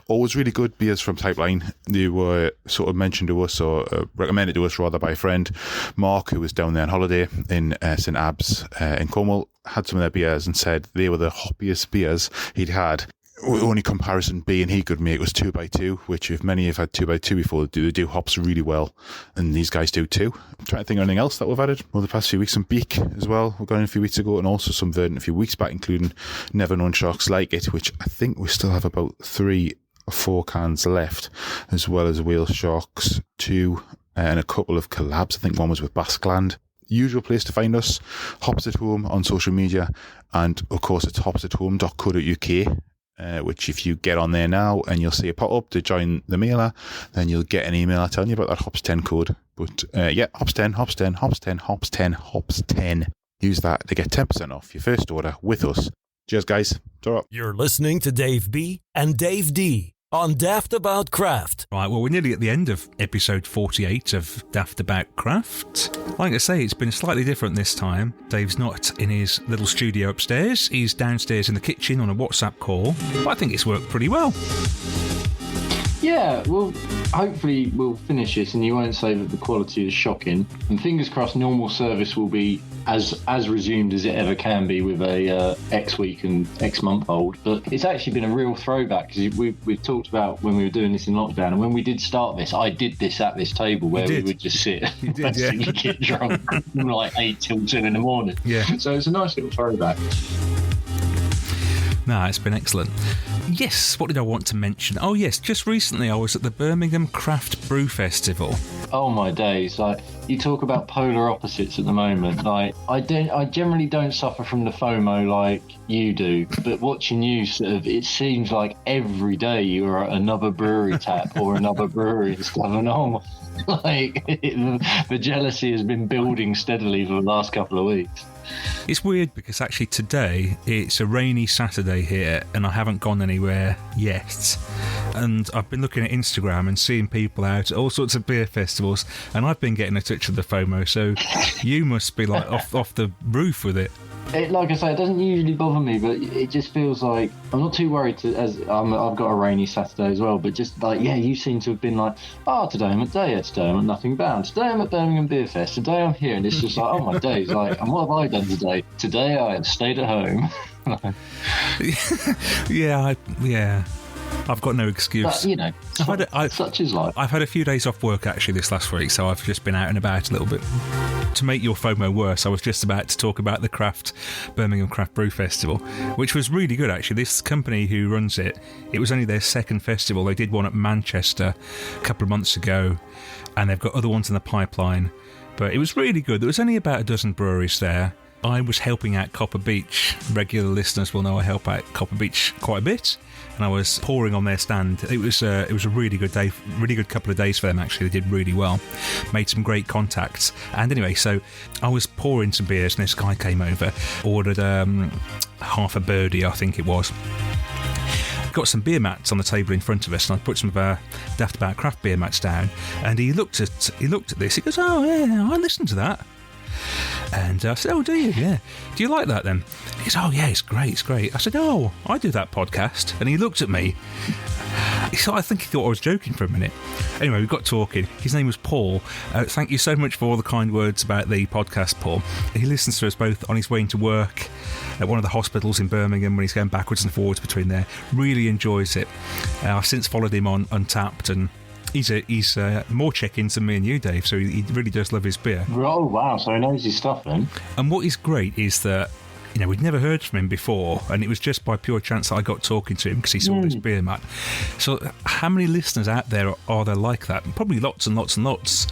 Always really good beers from Pipeline. They were sort of mentioned to us, or recommended to us rather, by a friend, Mark, who was down there on holiday in St Abbs in Cornwall, had some of their beers and said they were the hoppiest beers he'd had. only comparison B and he could make was 2x2, which if many have had 2x2 before, they do hops really well, and these guys do too. I'm trying to think of anything else that we've added over the past few weeks. Some Beak as well, we've got in a few weeks ago, and also some Verdant a few weeks back, including Never Known Sharks Like It, which I think we still have about 3 or 4 cans left, as well as Whale Sharks 2 and a couple of collabs. I think one was with Basqueland. Usual place to find us, Hops at Home on social media, and of course it's hopsathome.co.uk. Which if you get on there now and you'll see a pop-up to join the mailer, then you'll get an email telling you about that HOPS10 code. But yeah, HOPS10, HOPS10, HOPS10, HOPS10, HOPS10. Use that to get 10% off your first order with us. Cheers, guys. Ta-ra. You're listening to Dave B and Dave D on Daft About Craft. Right, well, we're nearly at the end of episode 48 of Daft About Craft. Like I say, it's been slightly different this time. Dave's not in his little studio upstairs. He's downstairs in the kitchen on a WhatsApp call. But I think it's worked pretty well. Yeah, well, hopefully we'll finish this and you won't say that the quality is shocking. And fingers crossed, normal service will be as resumed as it ever can be with a X week and X month old. But it's actually been a real throwback, because we've talked about when we were doing this in lockdown, and when we did start this, I did this at this table where we would just sit and basically get drunk from like 8 till 2 in the morning. Yeah. So it's a nice little throwback. Nah, it's been excellent. Yes, what did I want to mention? Oh yes, just recently I was at the Birmingham Craft Brew Festival. Oh my days, like, you talk about polar opposites at the moment. Like, I generally don't suffer from the FOMO like you do, but watching you sort of, it seems like every day you are at another brewery tap or another brewery and stuff, and like the jealousy has been building steadily for the last couple of weeks. It's weird because actually today it's a rainy Saturday here and I haven't gone anywhere yet. And I've been looking at Instagram and seeing people out at all sorts of beer festivals, and I've been getting a touch of the FOMO, so you must be like off the roof with it. Like I say, it doesn't usually bother me, but it just feels like I'm not too worried. I've got a rainy Saturday as well, but just like, yeah, you seem to have been like, today I'm at Daya, today I'm at Nothing Bound, today I'm at Birmingham Beer Fest, today I'm here, and it's just like, oh my days, like, and what have I done today? Today I have stayed at home. Yeah. I've got no excuse. But, you know, such is life. I've had a few days off work actually this last week, so I've just been out and about a little bit. To make your FOMO worse, I was just about to talk about the Birmingham Craft Brew Festival, which was really good actually. This company who runs it was only their second festival. They did one at Manchester a couple of months ago, and they've got other ones in the pipeline. But it was really good. There was only about a dozen breweries there. I was helping out Copper Beach. Regular listeners will know I help out Copper Beach quite a bit, and I was pouring on their stand. It was a really good day, really good couple of days for them actually. They did really well, made some great contacts. And anyway, so I was pouring some beers, and this guy came over, ordered half a birdie, I think it was. Got some beer mats on the table in front of us, and I put some of our Daft About Craft beer mats down. And he looked at this. He goes, "Oh yeah, I listened to that." And I said, "Oh, do you? Yeah. Do you like that then?" He goes, "Oh, yeah, it's great, it's great." I said, "Oh, I do that podcast." And he looked at me. I think he thought I was joking for a minute. Anyway, we got talking. His name was Paul. Thank you so much for all the kind words about the podcast, Paul. He listens to us both on his way into work at one of the hospitals in Birmingham when he's going backwards and forwards between there. Really enjoys it. I've since followed him on Untapped, and he's more check-ins than me and you, Dave, so he really does love his beer. Oh, wow, so he knows his stuff then. And what is great is that, you know, we'd never heard from him before, and it was just by pure chance that I got talking to him because he saw this beer mat. So how many listeners out there are there like that? Probably lots and lots and lots,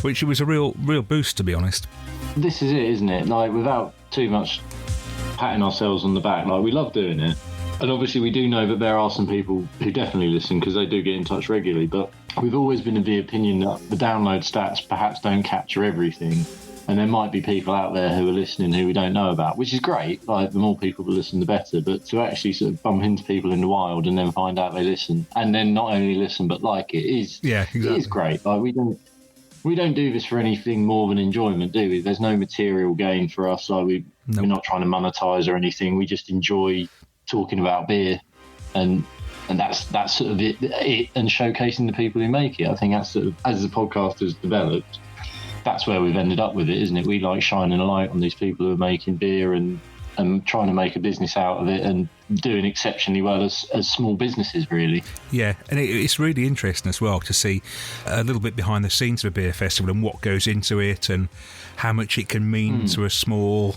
which was a real boost, to be honest. This is it, isn't it? Like, without too much patting ourselves on the back, like, we love doing it. And obviously we do know that there are some people who definitely listen because they do get in touch regularly, but we've always been of the opinion that the download stats perhaps don't capture everything, and there might be people out there who are listening who we don't know about, which is great. Like, the more people that listen, the better. But to actually sort of bump into people in the wild and then find out they listen, and then not only listen but like it, is exactly. It is great. Like, we don't do this for anything more than enjoyment, do we? There's no material gain for us. Like, we're not trying to monetize or anything. We just enjoy talking about beer, and that's sort of it, and showcasing the people who make it. I think that's sort of, as the podcast has developed, that's where we've ended up with it, isn't it? We like shining a light on these people who are making beer and and trying to make a business out of it and doing exceptionally well as small businesses, really. Yeah, and it's really interesting as well to see a little bit behind the scenes of a beer festival and what goes into it and how much it can mean to a small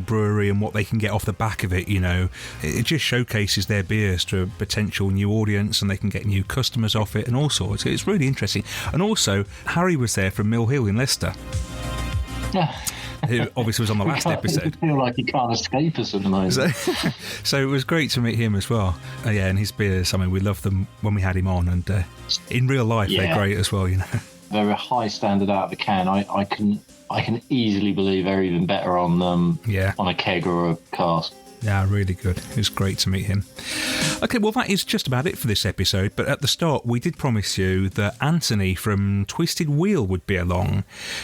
brewery and what they can get off the back of it. You know, it just showcases their beers to a potential new audience, and they can get new customers off it and all sorts. It's really interesting. And also, Harry was there from Mill Hill in Leicester. Who obviously was on the last episode. I feel like he can't escape us at the moment. So it was great to meet him as well. Yeah, and his beers, I mean, we loved them when we had him on, and in real life they're great as well, you know. They're a high standard out of the can. I can easily believe they're even better on on a keg or a cask. Yeah, really good. It was great to meet him. Okay, well, that is just about it for this episode, but at the start, we did promise you that Anthony from Twisted Wheel would be along.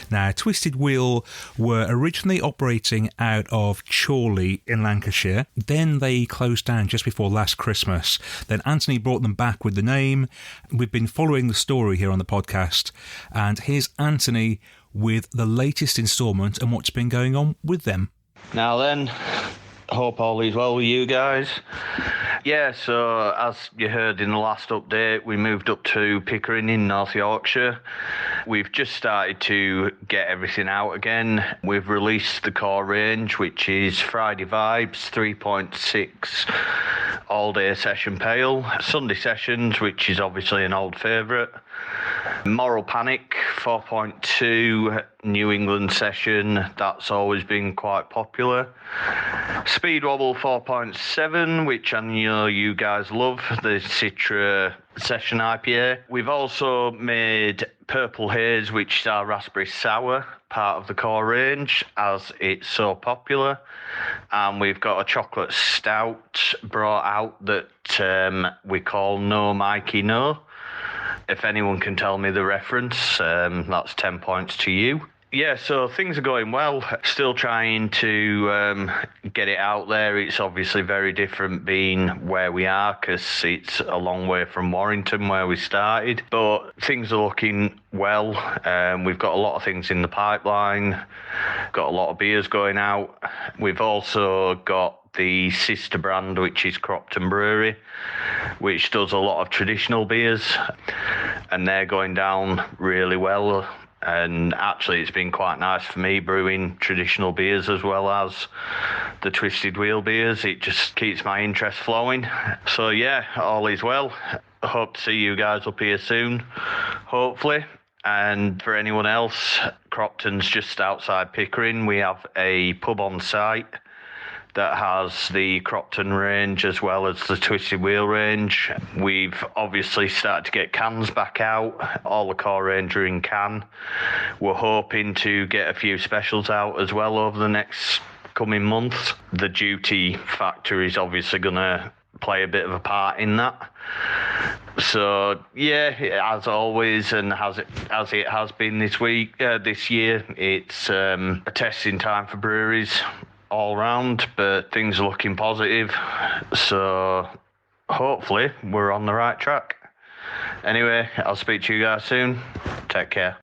Now, Twisted Wheel were originally operating out of Chorley in Lancashire. Then they closed down just before last Christmas. Then Anthony brought them back with the name. We've been following the story here on the podcast, and here's Anthony with the latest instalment and what's been going on with them. Now then, hope all is well with you guys. Yeah, so as you heard in the last update, we moved up to Pickering in North Yorkshire. We've just started to get everything out again. We've released the core range, which is Friday Vibes 3.6 all-day session pale, Sunday Sessions, which is obviously an old favourite, Moral Panic 4.2 New England session, that's always been quite popular. Speed Wobble 4.7, which I know you guys love, the Citra session IPA. We've also made Purple Haze, which is our raspberry sour, part of the core range, as it's so popular. And we've got a chocolate stout brought out that we call No Mikey No. If anyone can tell me the reference, that's 10 points to you. Yeah, so things are going well. Still trying to get it out there. It's obviously very different being where we are because it's a long way from Warrington where we started. But things are looking well. We've got a lot of things in the pipeline. Got a lot of beers going out. We've also got the sister brand, which is Cropton Brewery, which does a lot of traditional beers. And they're going down really well. And actually, it's been quite nice for me brewing traditional beers as well as the Twisted Wheel beers. It just keeps my interest flowing. So yeah, all is well. I hope to see you guys up here soon, hopefully. And for anyone else, Cropton's just outside Pickering. We have a pub on site that has the Cropton range as well as the Twisted Wheel range. We've obviously started to get cans back out, all the core range are in can. We're hoping to get a few specials out as well over the next coming months. The duty factor is obviously going to play a bit of a part in that. So yeah, as always, and as it has been this year, it's a testing time for breweries all round, but things are looking positive, so hopefully we're on the right track. Anyway, I'll speak to you guys soon. Take care.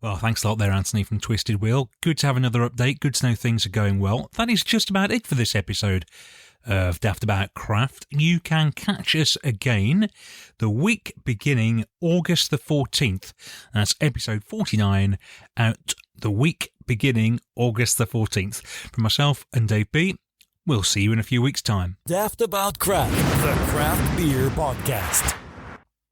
Well, thanks a lot there, Anthony from Twisted Wheel. Good to have another update. Good to know things are going well. That is just about it for this episode of Daftaboutcraft. You can catch us again the week beginning August the 14th. That's episode 49 out the week beginning August the 14th. From myself and Dave B, we'll see you in a few weeks' time. Daftaboutcraft, the craft beer podcast.